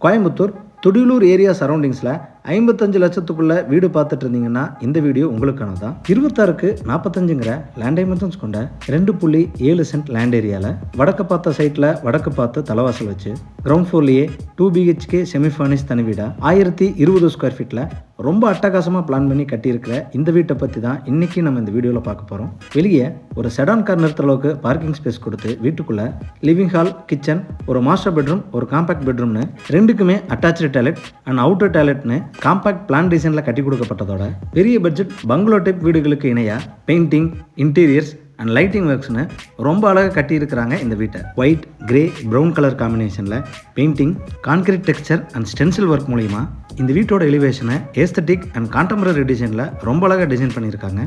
Coimbatore Thudiyalur area சரௌண்டிங்ஸில் 55 லட்சத்துக்குள்ள வீடு பார்த்துட்டு இருந்தீங்கன்னா இந்த வீடியோ உங்களுக்கான தான். 26க்கு 45ங்கிற லேண்ட் டைமென்ஷன்ஸ் கொண்ட 2.7 சென்ட் லேண்ட் ஏரியாவில் வடக்கு பார்த்த சைட்டில் வடக்கு பார்த்து தலைவாசல் வச்சு கிரவுண்ட் ஃப்ளோர்லேயே 2 BHK செமி ஃபர்னிஷ் தனி வீடா 1020 ஸ்கொயர் ஃபீட்டில் ரொம்ப அட்டகாசமாக பிளான் பண்ணி கட்டியிருக்கிற இந்த வீட்டை பற்றி தான் இன்றைக்கி நம்ம இந்த வீடியோவில் பார்க்க போகிறோம். வெளியே ஒரு செடான் கார் நிறுத்துற அளவுக்கு பார்க்கிங் ஸ்பேஸ் கொடுத்து வீட்டுக்குள்ளே லிவிங் ஹால், கிச்சன், ஒரு மாஸ்டர் பெட்ரூம், ஒரு காம்பேக்ட் பெட்ரூம்னு ரெண்டுக்குமே அட்டாச்சு டாய்லெட் அண்ட் அவுட்டர் டாய்லெட்னு காம்பேக்ட் பிளான் டிசைனில் கட்டி கொடுக்கப்பட்டதோட பெரிய பட்ஜெட் பங்களோ டைப் வீடுகளுக்கு இணையாக பெயிண்டிங், இன்டீரியர்ஸ் அண்ட் லைட்டிங் ஒர்க்ஸ்னு ரொம்ப அழகாக கட்டியிருக்கிறாங்க இந்த வீட்டை. ஒயிட், கிரே, ப்ரௌன் கலர் காம்பினேஷனில் painting, concrete texture and stencil work மூலிமா இந்த வீட்டோட எலிவேஷனை ஏஸ்தட்டிக் அண்ட் கான்டெம்பரரி டிசைனில் ரொம்ப அழகாக டிசைன் பண்ணியிருக்காங்க.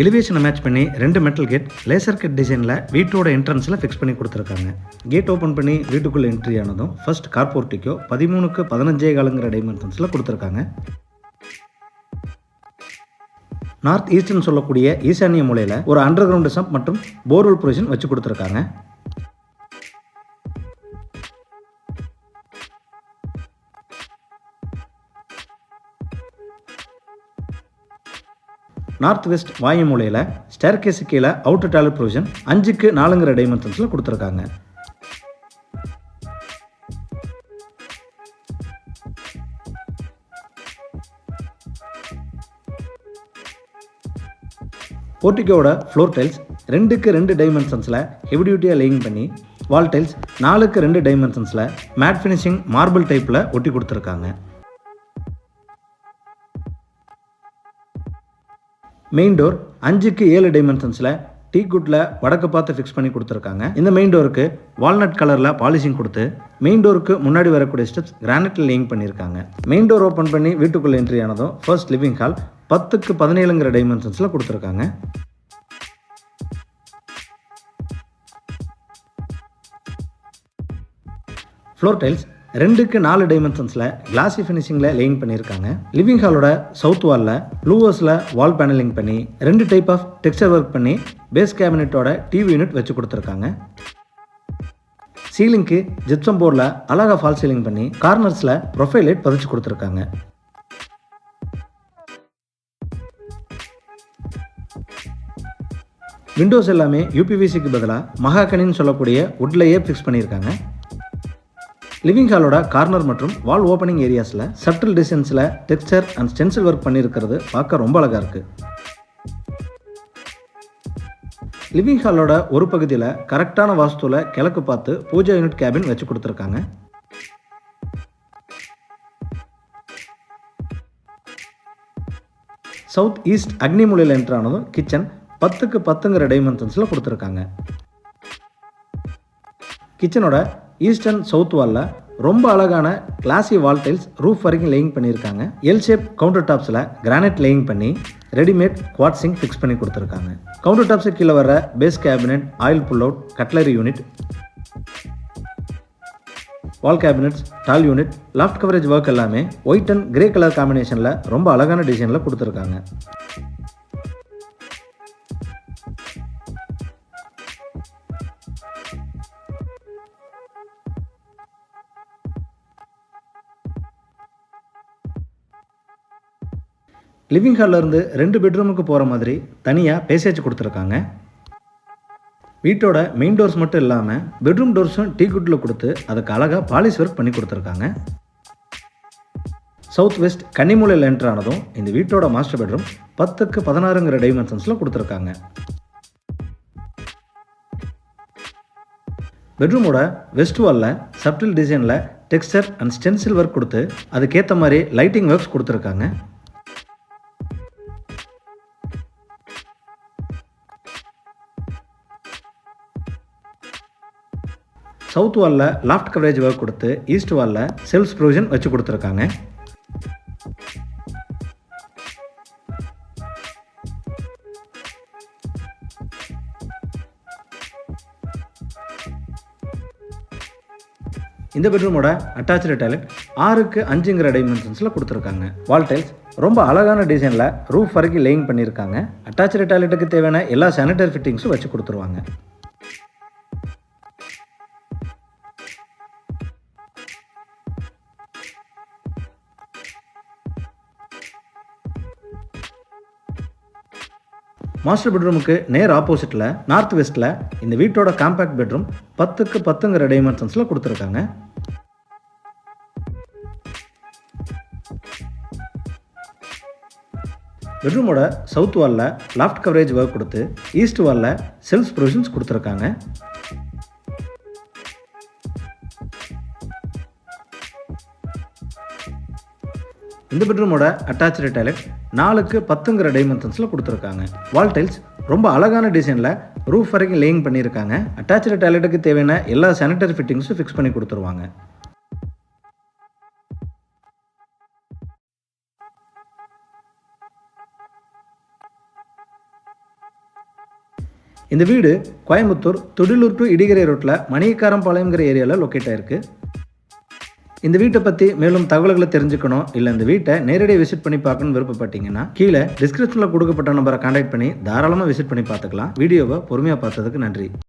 எலிவேஷனை மேட்ச் பண்ணி 2 மெட்டல் கேட் லேசர் கட் டிசைனில் வீட்டோட என்ட்ரன்ஸில் ஃபிக்ஸ் பண்ணி கொடுத்துருக்காங்க. கேட் ஓப்பன் பண்ணி வீட்டுக்குள்ளே என்ட்ரி ஆனதும் ஃபர்ஸ்ட் கார் போர்ட்டிக்கோ 13க்கு 15.4 டைமென்ஷன்ஸில் கொடுத்துருக்காங்க. நார்த் ஈஸ்ட்னு சொல்லக்கூடிய ஈசானிய மூலையில் ஒரு அண்டர் கிரவுண்ட் சம்ப் மற்றும் போர்வெல் ப்ரொவிஷன் வச்சு கொடுத்துருக்காங்க. நார்த் வெஸ்ட் வாயு மூலையில் ஸ்டேர் கேஸு கீழே அவுட்டர் டாய்லெட் ப்ரொவிஷன் 5க்கு 4 டைமென்ஷன்ஸில் கொடுத்துருக்காங்க. போர்ட்டிகோட ஃப்ளோர் டைல்ஸ் 2க்கு 2 டைமென்ஷன்ஸில் ஹெவி டியூட்டியாக லேயிங் பண்ணி வால் டைல்ஸ் 4க்கு 2 டைமென்ஷன்ஸில் மேட் ஃபினிஷிங் மார்பிள் டைப்பில் ஒட்டி கொடுத்துருக்காங்க. மெயின் டோர் 5க்கு 7 டைமென்ஷன்ஸில் டீ குட்டில் வடக்கு பார்த்து ஃபிக்ஸ் பண்ணி கொடுத்துருக்காங்க. இந்த மெயின் டோருக்கு வால்நட் கலரில் பாலிஷிங் கொடுத்து மெயின் டோருக்கு முன்னாடி வரக்கூடிய ஸ்டெப்ஸ் கிரானைட்டில் லேயிங் பண்ணியிருக்காங்க. மெயின் டோர் ஓப்பன் பண்ணி வீட்டுக்குள்ளே என்ட்ரி ஆனதும் ஃபர்ஸ்ட் லிவிங் ஹால் 10க்கு 17 டைமென்ஷன்ஸில் கொடுத்துருக்காங்க. ஃப்ளோர் டைல்ஸ் 2க்கு 4 டைமென்ஷன்ஸில் கிளாசி ஃபினிஷிங்கில் லேயிங் பண்ணியிருக்காங்க. லிவிங் ஹாலோட சவுத் வாலில் ப்ளூவர்ஸில் வால் பேனலிங் பண்ணி 2 டைப் ஆஃப் டெக்ஸ்சர் ஒர்க் பண்ணி பேஸ் கேபினெட்டோட டிவி யூனிட் வச்சு கொடுத்துருக்காங்க. சீலிங்க்கு ஜிப்சம் போர்டில் அழகாக ஃபால் சீலிங் பண்ணி கார்னர்ஸில் ப்ரொஃபைல் லைட் பதிச்சு கொடுத்துருக்காங்க. விண்டோஸ் எல்லாமே யூபிவிசிக்கு பதிலாக மகாகனின்னு சொல்லக்கூடிய வுட்லேயே ஃபிக்ஸ் பண்ணியிருக்காங்க. லிவிங் ஹாலோட கார்னர் மற்றும் வால் ஓப்பனிங் ஏரியாஸில் சப்டில் டிசைன்ஸில் டெக்ஸ்சர் அண்ட் ஸ்டென்சில் ஒர்க் பண்ணியிருக்கிறது பார்க்க ரொம்ப அழகாக இருக்குது. லிவிங் ஹாலோட ஒரு பகுதியில் கரெக்டான வாஸ்துவில் கிழக்கு பார்த்து பூஜா யூனிட் கேபின் வச்சு கொடுத்துருக்காங்க. சவுத் ஈஸ்ட் அக்னி மூலையில் என்ட்ரானதும் கிச்சன் 10க்கு 10 டைமென்ஷன்ஸில் கொடுத்துருக்காங்க. கிச்சனோட ஈஸ்ட் அண்ட் சவுத் வாலில் ரொம்ப அழகான கிளாசி வால் டைல்ஸ் ரூஃப் வரைக்கும் லேயிங் பண்ணியிருக்காங்க. எல் ஷேப் கவுண்டர் டாப்ஸில் கிரானைட் லேயிங் பண்ணி ரெடிமேட் குவாட் சிங்க் ஃபிக்ஸ் பண்ணி கொடுத்துருக்காங்க. கவுண்டர் டாப்ஸுக்கு கீழே வர base cabinet, oil pull out, cutlery unit, wall cabinets, tall unit, loft coverage work எல்லாமே ஒயிட் அண்ட் கிரே கலர் காம்பினேஷனில் ரொம்ப அழகான டிசைனில் கொடுத்துருக்காங்க. லிவிங் ஹாலில் இருந்து 2 பெட்ரூமுக்கு போகிற மாதிரி தனியாக பேசேஜ் கொடுத்துருக்காங்க. வீட்டோட மெயின் டோர்ஸ் மட்டும் இல்லாமல் பெட்ரூம் டோர்ஸும் டீ குட்டில் கொடுத்து அதுக்கு அழகாக பாலிஷ் ஒர்க் பண்ணி கொடுத்துருக்காங்க. சவுத் வெஸ்ட் கன்னிமூலையில் என்ட்ரானதும் இந்த வீட்டோட மாஸ்டர் பெட்ரூம் 10க்கு 16 டைமென்ஷன்ஸில் கொடுத்துருக்காங்க. பெட்ரூமோட வெஸ்ட் வாலில் சப்டில் டிசைனில் டெக்ஸ்சர் அண்ட் ஸ்டென்சில் ஒர்க் கொடுத்து அதுக்கேற்ற மாதிரி லைட்டிங் ஒர்க்ஸ் கொடுத்துருக்காங்க. சவுத் வாலில் லாஃப்ட் கவரேஜ் ஒர்க் கொடுத்து ஈஸ்ட் வாலில் செல்ஃப் ப்ரொவிஷன் வச்சு கொடுத்துருக்காங்க. இந்த பெட்ரூமோட அட்டாச்சு டாய்லெட் 6க்கு 5 டைமென்ஷன்ஸில் கொடுத்துருக்காங்க. வால் டைல்ஸ் ரொம்ப அழகான டிசைனில் ரூஃப் வரைக்கும் லேயிங் பண்ணியிருக்காங்க. அட்டாச்சு டாய்லெட்டுக்கு தேவையான எல்லா சானிட்டரி ஃபிட்டிங்ஸும் வச்சு கொடுத்துருவாங்க. மாஸ்டர் பெட்ரூமுக்கு நேர் ஆப்போசிட்டில் நார்த் வெஸ்ட்டில் இந்த வீட்டோட காம்பேக்ட் பெட்ரூம் 10க்கு 10ங்கிற டைமென்ஷன்ஸில் கொடுத்துருக்காங்க. பெட்ரூமோட சவுத் வாலில் லாஃப்ட் கவரேஜ் ஒர்க் கொடுத்து ஈஸ்ட் வாலில் செல்ஃப் ப்ரொவிஷன்ஸ் கொடுத்துருக்காங்க. இந்த பெட்ரூமோட அட்டாச்சு டாய்லெட் 4க்கு 10ங்கிற டைமென்ஷன்ஸில் கொடுத்துருக்காங்க. வால் டைல்ஸ் ரொம்ப அழகான டிசைனில் ரூஃப் வரைக்கும் லேயிங் பண்ணியிருக்காங்க. அட்டாச்சு டாய்லெட்டுக்கு தேவையான எல்லா சானிட்டரி ஃபிட்டிங்ஸும் ஃபிக்ஸ் பண்ணி கொடுத்துருவாங்க. இந்த வீடு கோயம்புத்தூர் துடிலூர் டு இடிகரை ரோட்டில் மணியக்காரம்பாளையம்ங்கிற ஏரியாவில் லொக்கேட் ஆயிருக்கு. இந்த வீட்டை பற்றி மேலும் தகவல்களை தெரிஞ்சுக்கணும் இல்லை இந்த வீட்டை நேரடியாக விசிட் பண்ணி பார்க்கணும்னு விருப்பப்பட்டீங்கன்னா கீழே டிஸ்கிரிப்ஷனில் கொடுக்கப்பட்ட நம்பரை கான்டாக்ட் பண்ணி தாராளமாக விசிட் பண்ணி பார்த்துக்கலாம். வீடியோவை பொறுமையாக பார்த்ததுக்கு நன்றி.